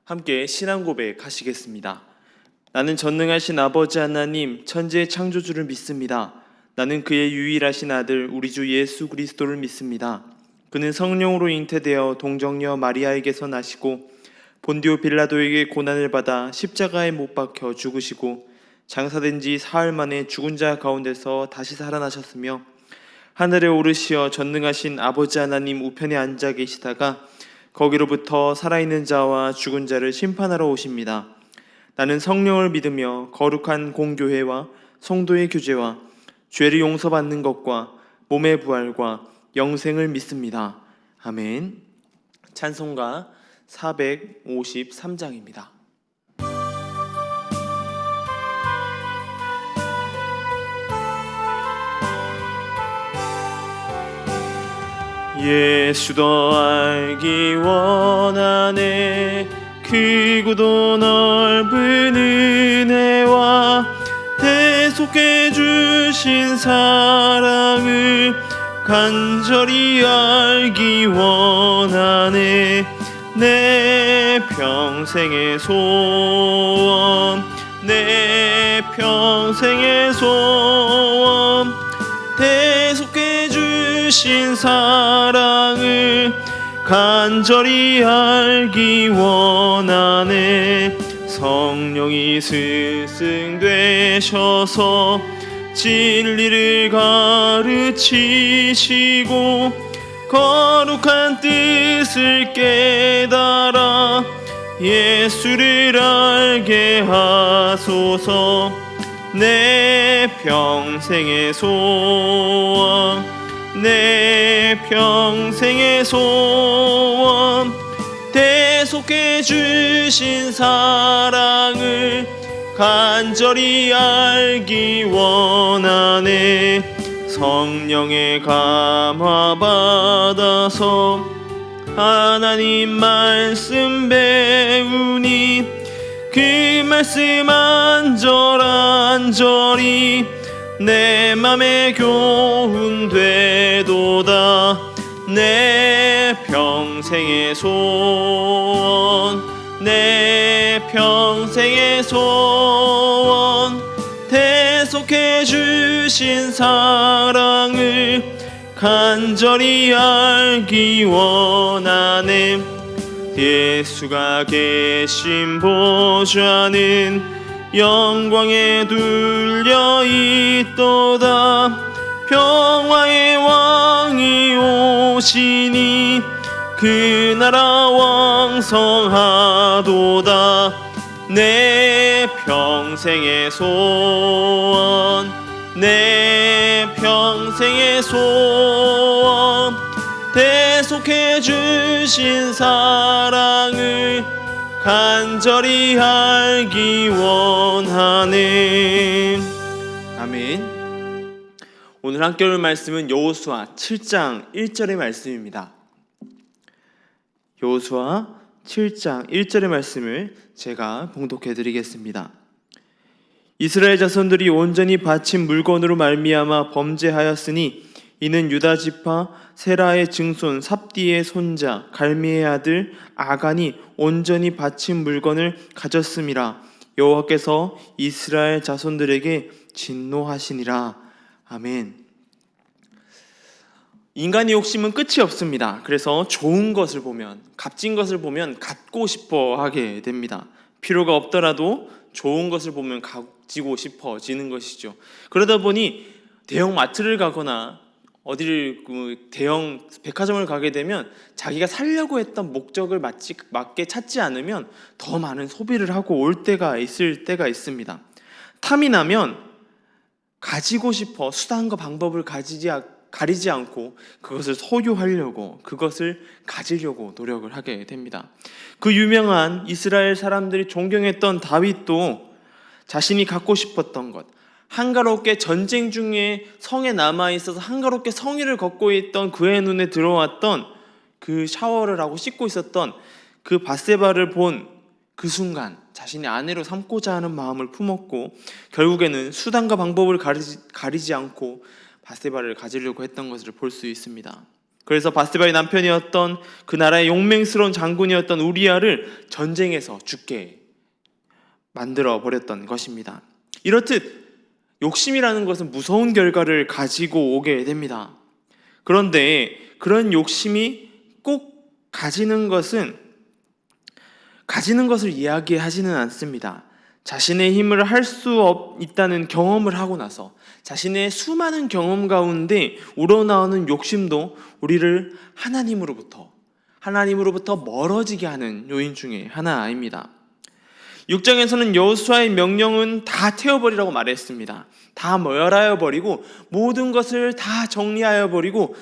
함께 신앙 고백하시겠습니다. 나는 전능하신 아버지 하나님 천지의 창조주를 믿습니다. 나는 그의 유일하신 아들 우리 주 예수 그리스도를 믿습니다. 그는 성령으로 잉태되어 동정녀 마리아에게서 나시고 본디오 빌라도에게 고난을 받아 십자가에 못 박혀 죽으시고 장사된 지 사흘 만에 죽은 자 가운데서 다시 살아나셨으며 하늘에 오르시어 전능하신 아버지 하나님 우편에 앉아 계시다가 거기로부터 살아있는 자와 죽은 자를 심판하러 오십니다. 나는 성령을 믿으며 거룩한 공교회와 성도의 교제와 죄를 용서받는 것과 몸의 부활과 영생을 믿습니다. 아멘. 찬송가 453장입니다. 예수 더 알기 원하네. 크고도 넓은 은혜와 대속해 주신 사랑을 간절히 알기 원하네. 내 평생의 소원, 내 평생의 소원, 대속해 주신 사랑을 간절히 알기 원하네. 성령이 스승되셔서 진리를 가르치시고 거룩한 뜻을 깨달아 예수를 알게 하소서. 내 평생의 소원, 내 평생의 소원, 대속해 주신 사랑을 간절히 알기 원하네. 성령의 감화 받아서 하나님 말씀 배우니 그 말씀 안절안절이 내 맘에 교훈되도다. 내 평생의 소원, 내 평생의 소원, 대속해 주신 사랑을 간절히 알기 원하네. 예수가 계신 보좌는 영광에 둘려 있도다. 평화의 왕이 오시니 그 나라 왕성하도다. 내 평생의 소원, 내 평생의 소원, 대속해 주신 사랑을 간절히 알기 원하네. 아멘. 오늘 함께 볼 말씀은 여호수아 7장 1절의 말씀입니다. 여호수아 7장 1절의 말씀을 제가 봉독해 드리겠습니다. 이스라엘 자손들이 온전히 바친 물건으로 말미암아 범죄하였으니 이는 유다 지파 세라의 증손 삽디의 손자 갈미의 아들 아간이 온전히 바친 물건을 가졌음이라. 여호와께서 이스라엘 자손들에게 진노하시니라. 아멘. 인간의 욕심은 끝이 없습니다. 그래서 좋은 것을 보면, 값진 것을 보면 갖고 싶어 하게 됩니다. 필요가 없더라도 좋은 것을 보면 가지고 싶어지는 것이죠. 그러다 보니 대형 마트를 가거나 어디를 대형 백화점을 가게 되면 자기가 살려고 했던 목적을 맞게 찾지 않으면 더 많은 소비를 하고 올 때가 있을 때가 있습니다. 탐이 나면 가지고 싶어 수단과 방법을 가리지 않고 그것을 소유하려고, 그것을 가지려고 노력을 하게 됩니다. 그 유명한 이스라엘 사람들이 존경했던 다윗도 자신이 갖고 싶었던 것, 한가롭게 전쟁 중에 성에 남아있어서 한가롭게 성의를 걷고 있던 그의 눈에 들어왔던 그 샤워를 하고 씻고 있었던 그 밧세바를 본 그 순간 자신의 아내로 삼고자 하는 마음을 품었고 결국에는 수단과 방법을 가리지 않고 밧세바를 가지려고 했던 것을 볼 수 있습니다. 그래서 바세바의 남편이었던 그 나라의 용맹스러운 장군이었던 우리아를 전쟁에서 죽게 만들어 버렸던 것입니다. 이렇듯 욕심이라는 것은 무서운 결과를 가지고 오게 됩니다. 그런데 그런 욕심이 꼭 가지는 것을 이야기하지는 않습니다. 자신의 힘을 할 수 있다는 경험을 하고 나서 자신의 수많은 경험 가운데 우러나오는 욕심도 우리를 하나님으로부터 멀어지게 하는 요인 중에 하나입니다. 6장에서는 여호수아의 명령은 다 태워버리라고 말했습니다. 다 멸하여 버리고 모든 것을 다 정리하여 버리고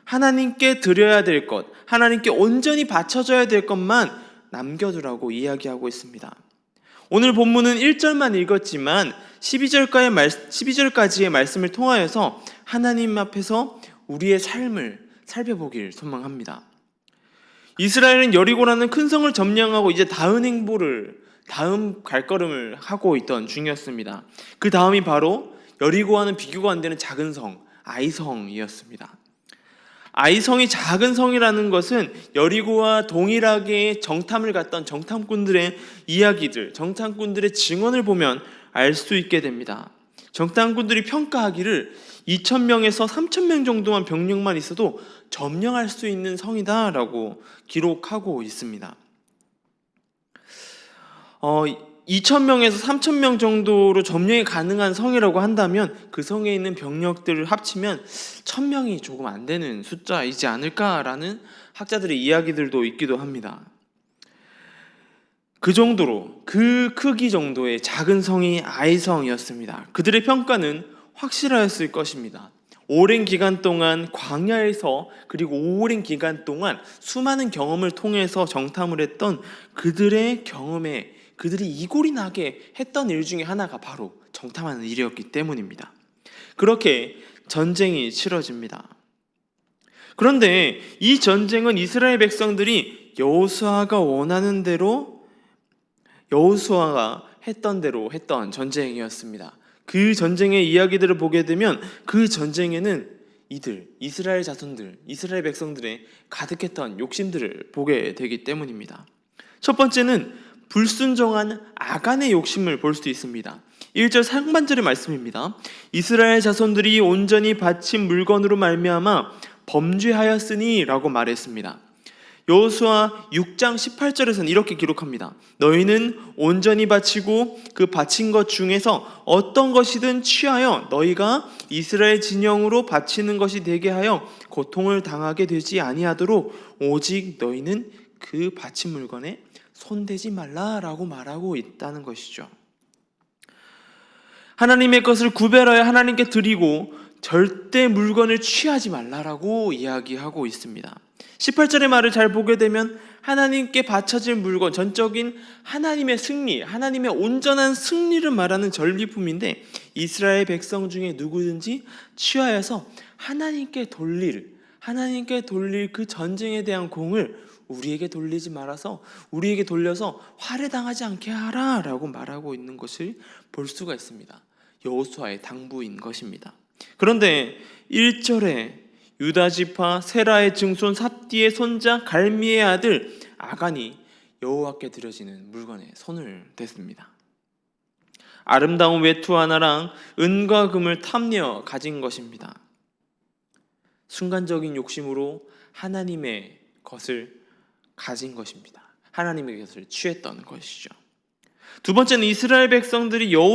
하나님께 드려야 될 것, 하나님께 온전히 바쳐져야 될 것만 남겨두라고 이야기하고 있습니다. 오늘 본문은 1절만 읽었지만 12절까지의 말씀을 통하여서 하나님 앞에서 우리의 삶을 살펴보길 소망합니다. 이스라엘은 여리고라는 큰 성을 점령하고 이제 다음 갈걸음을 하고 있던 중이었습니다. 그 다음이 바로 여리고와는 비교가 안 되는 작은 성, 아이성이었습니다. 아이성이 작은 성이라는 것은 여리고와 동일하게 정탐을 갔던 정탐꾼들의 이야기들, 정탐꾼들의 증언을 보면 알 수 있게 됩니다. 정탐꾼들이 평가하기를 2,000명에서 3,000명 정도만 병력만 있어도 점령할 수 있는 성이다라고 기록하고 있습니다. 2,000명에서 3,000명 정도로 점령이 가능한 성이라고 한다면 그 성에 있는 병력들을 합치면 1,000명이 조금 안 되는 숫자이지 않을까라는 학자들의 이야기들도 있기도 합니다. 그 정도로, 그 크기 정도의 작은 성이 아이성이었습니다. 그들의 평가는 확실하였을 것입니다. 오랜 기간 동안 광야에서, 그리고 오랜 기간 동안 수많은 경험을 통해서 정탐을 했던 그들의 경험에 그들이 이골이 나게 했던 일 중에 하나가 바로 정탐하는 일이었기 때문입니다. 그렇게 전쟁이 치러집니다. 그런데 이 전쟁은 이스라엘 백성들이 여호수아가 했던 대로 했던 전쟁이었습니다. 그 전쟁의 이야기들을 보게 되면 그 전쟁에는 이스라엘 자손들, 이스라엘 백성들의 가득했던 욕심들을 보게 되기 때문입니다. 첫 번째는 불순종한 아간의 욕심을 볼 수 있습니다. 1절 상반절의 말씀입니다. 이스라엘 자손들이 온전히 바친 물건으로 말미암아 범죄하였으니 라고 말했습니다. 여호수아 6장 18절에서는 이렇게 기록합니다. 너희는 온전히 바치고 그 바친 것 중에서 어떤 것이든 취하여 너희가 이스라엘 진영으로 바치는 것이 되게 하여 고통을 당하게 되지 아니하도록 오직 너희는 그 바친 물건에 손대지 말라라고 말하고 있다는 것이죠. 하나님의 것을 구별하여 하나님께 드리고 절대 물건을 취하지 말라라고 이야기하고 있습니다. 18절의 말을 잘 보게 되면 하나님께 바쳐질 물건, 전적인 하나님의 승리, 하나님의 온전한 승리를 말하는 전리품인데 이스라엘 백성 중에 누구든지 취하여서 하나님께 돌릴 그 전쟁에 대한 공을 우리에게 돌리지 말아서 우리에게 돌려서 활해당하지 않게 하라라고 말하고 있는 것을 볼 수가 있습니다. 여호수아의 당부인 것입니다. 그런데 1절에 유다 지파 세라의 증손 삽디의 손자 갈미의 아들 아간이 여호와께 드려지는 물건에 손을 댔습니다. 아름다운 외투 하나랑 은과 금을 탐내어 가진 것입니다. 순간적인 욕심으로 하나님의 것을 가진 것입니다. 하나님의 것을 취했던 것이죠. 두 번째는 이스라엘 백성들과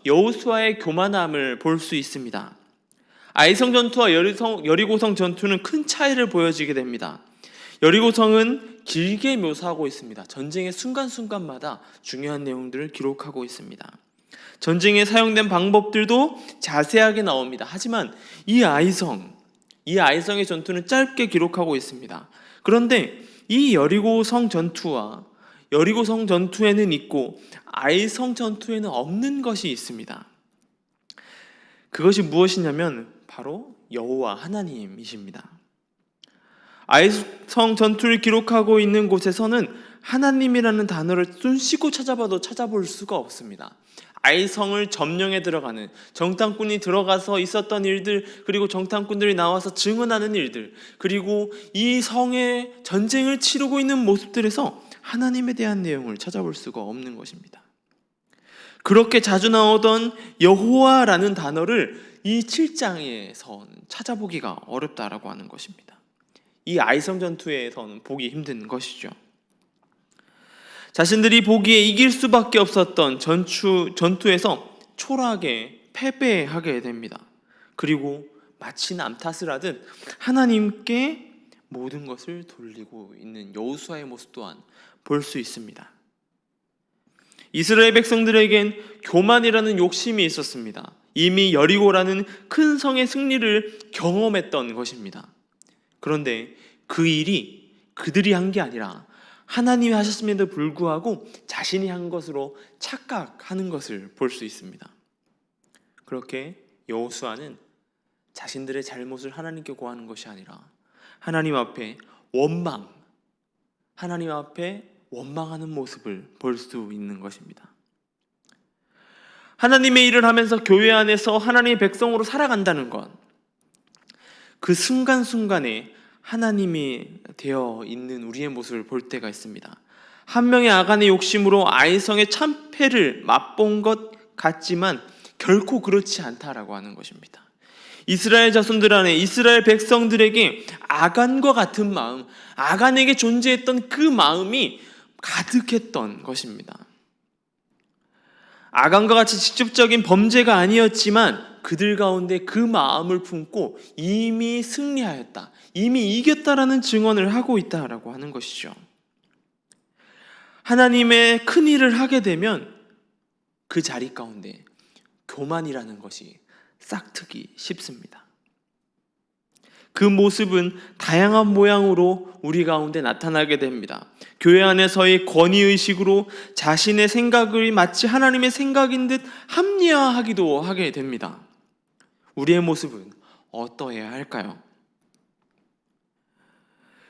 여호수아의 교만함을 볼 수 있습니다. 아이성 전투와 여리고성 전투는 큰 차이를 보여지게 됩니다. 여리고성은 길게 묘사하고 있습니다. 전쟁의 순간순간마다 중요한 내용들을 기록하고 있습니다. 전쟁에 사용된 방법들도 자세하게 나옵니다. 하지만 이 아이성의 전투는 짧게 기록하고 있습니다. 그런데 이 여리고성 전투에는 있고 아이성 전투에는 없는 것이 있습니다. 그것이 무엇이냐면 바로 여호와 하나님이십니다. 아이성 전투를 기록하고 있는 곳에서는 하나님이라는 단어를 손 씻고 찾아봐도 찾아볼 수가 없습니다. 아이성을 점령해 들어가는, 정탐꾼이 들어가서 있었던 일들, 그리고 정탐꾼들이 나와서 증언하는 일들, 그리고 이 성의 전쟁을 치르고 있는 모습들에서 하나님에 대한 내용을 찾아볼 수가 없는 것입니다. 그렇게 자주 나오던 여호와라는 단어를 이 7장에서 찾아보기가 어렵다라고 하는 것입니다. 이 아이성 전투에서는 보기 힘든 것이죠. 자신들이 보기에 이길 수밖에 없었던 전투에서 초라하게 패배하게 됩니다. 그리고 마치 남 탓을 하듯 하나님께 모든 것을 돌리고 있는 여호수아의 모습 또한 볼 수 있습니다. 이스라엘 백성들에겐 교만이라는 욕심이 있었습니다. 이미 여리고라는 큰 성의 승리를 경험했던 것입니다. 그런데 그 일이 그들이 한 게 아니라 하나님이 하셨음에도 불구하고 자신이 한 것으로 착각하는 것을 볼 수 있습니다. 그렇게 여호수아는 자신들의 잘못을 하나님께 고하는 것이 아니라 하나님 앞에 원망하는 모습을 볼 수 있는 것입니다. 하나님의 일을 하면서 교회 안에서 하나님의 백성으로 살아간다는 것, 그 순간순간에 하나님이 되어 있는 우리의 모습을 볼 때가 있습니다. 한 명의 아간의 욕심으로 아이성의 참패를 맛본 것 같지만 결코 그렇지 않다라고 하는 것입니다. 이스라엘 자손들 안에 이스라엘 백성들에게 아간과 같은 마음, 아간에게 존재했던 그 마음이 가득했던 것입니다. 아간과 같이 직접적인 범죄가 아니었지만 그들 가운데 그 마음을 품고 이미 승리하였다, 이미 이겼다라는 증언을 하고 있다라고 하는 것이죠. 하나님의 큰 일을 하게 되면 그 자리 가운데 교만이라는 것이 싹트기 쉽습니다. 그 모습은 다양한 모양으로 우리 가운데 나타나게 됩니다. 교회 안에서의 권위의식으로 자신의 생각을 마치 하나님의 생각인 듯 합리화하기도 하게 됩니다. 우리의 모습은 어떠해야 할까요?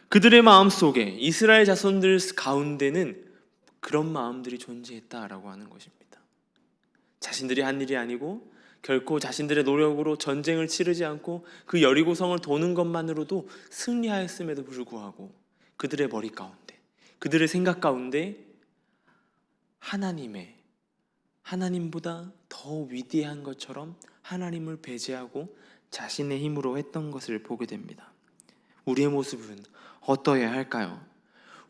그들의 마음속에, 이스라엘 자손들 가운데는 그런 마음들이 존재했다라고 하는 것입니다. 자신들이 한 일이 아니고 결코 자신들의 노력으로 전쟁을 치르지 않고 그 여리고성을 도는 것만으로도 승리하였음에도 불구하고 그들의 머리 가운데, 그들의 생각 가운데 하나님보다 더 위대한 것처럼 하나님을 배제하고 자신의 힘으로 했던 것을 보게 됩니다. 우리의 모습은 어떠해야 할까요?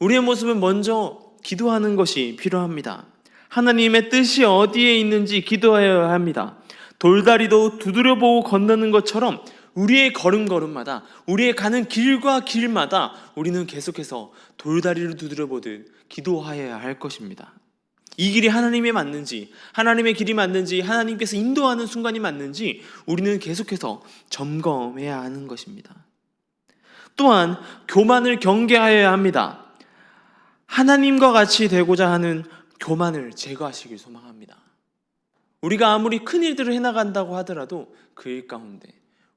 우리의 모습은 먼저 기도하는 것이 필요합니다. 하나님의 뜻이 어디에 있는지 기도해야 합니다. 돌다리도 두드려보고 건너는 것처럼 우리의 걸음걸음마다, 우리의 가는 길과 길마다 우리는 계속해서 돌다리를 두드려보듯 기도하여야 할 것입니다. 이 길이 하나님의 맞는지, 하나님의 길이 맞는지, 하나님께서 인도하는 순간이 맞는지 우리는 계속해서 점검해야 하는 것입니다. 또한 교만을 경계하여야 합니다. 하나님과 같이 되고자 하는 교만을 제거하시길 소망합니다. 우리가 아무리 큰 일들을 해나간다고 하더라도 그 일 가운데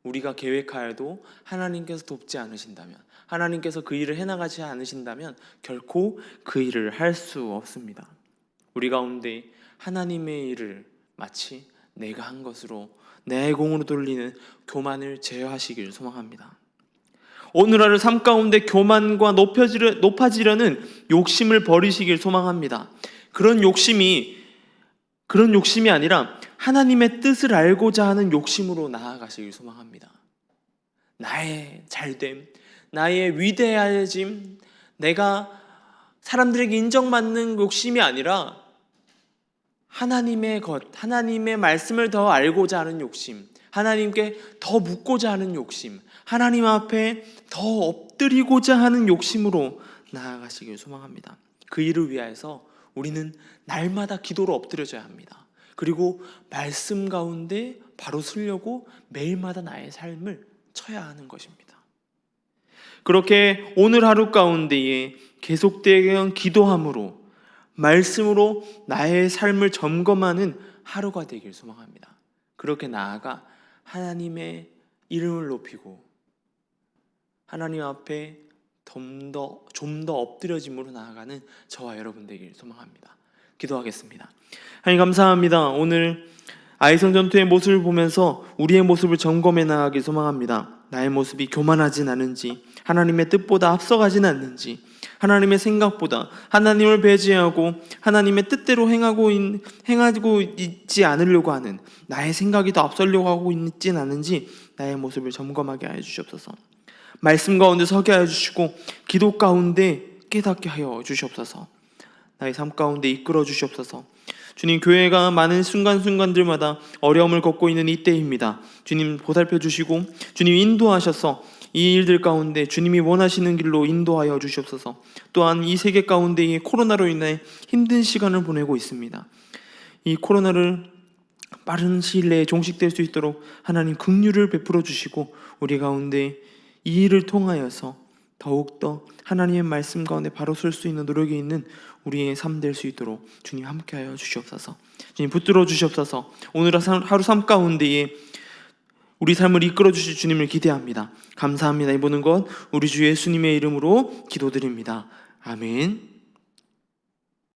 우리가 계획하여도 하나님께서 돕지 않으신다면, 하나님께서 그 일을 해나가지 않으신다면 결코 그 일을 할 수 없습니다. 우리 가운데 하나님의 일을 마치 내가 한 것으로, 내 공으로 돌리는 교만을 제어하시길 소망합니다. 오늘 하루 삶 가운데 교만과 높아지려는 욕심을 버리시길 소망합니다. 그런 욕심이 아니라 하나님의 뜻을 알고자 하는 욕심으로 나아가시길 소망합니다. 나의 잘됨, 나의 위대해짐, 내가 사람들에게 인정받는 욕심이 아니라 하나님의 것, 하나님의 말씀을 더 알고자 하는 욕심, 하나님께 더 묻고자 하는 욕심, 하나님 앞에 더 엎드리고자 하는 욕심으로 나아가시길 소망합니다. 그 일을 위하여서 우리는 날마다 기도로 엎드려져야 합니다. 그리고 말씀 가운데 바로 서려고 매일마다 나의 삶을 쳐야 하는 것입니다. 그렇게 오늘 하루 가운데에 계속되는 기도함으로, 말씀으로 나의 삶을 점검하는 하루가 되길 소망합니다. 그렇게 나아가 하나님의 이름을 높이고 하나님 앞에 좀 더 엎드려짐으로 나아가는 저와 여러분 되길 소망합니다. 기도하겠습니다. 하나님 감사합니다. 오늘 아이성 전투의 모습을 보면서 우리의 모습을 점검해 나가길 소망합니다. 나의 모습이 교만하진 않은지, 하나님의 뜻보다 앞서가진 않는지, 하나님의 생각보다 하나님을 배제하고 하나님의 뜻대로 행하고 있지 않으려고 하는 나의 생각이 더 앞서려고 하고 있진 않은지 나의 모습을 점검하게 하여 주시옵소서. 말씀 가운데 서게 하여 주시고 기도 가운데 깨닫게 하여 주시옵소서. 나의 삶 가운데 이끌어 주시옵소서. 주님, 교회가 많은 순간순간들마다 어려움을 겪고 있는 이때입니다. 주님 보살펴 주시고 주님 인도하셔서 이 일들 가운데 주님이 원하시는 길로 인도하여 주시옵소서. 또한 이 세계 가운데 이 코로나로 인해 힘든 시간을 보내고 있습니다. 이 코로나를 빠른 시일 내에 종식될 수 있도록 하나님 긍휼을 베풀어 주시고 우리 가운데 이 일을 통하여서 더욱더 하나님의 말씀 가운데 바로 설 수 있는 노력이 있는 우리의 삶 될 수 있도록 주님 함께하여 주시옵소서. 주님 붙들어 주시옵소서. 오늘 하루 삶 가운데에 우리 삶을 이끌어 주실 주님을 기대합니다. 감사합니다. 이 모든 것 우리 주 예수님의 이름으로 기도드립니다. 아멘.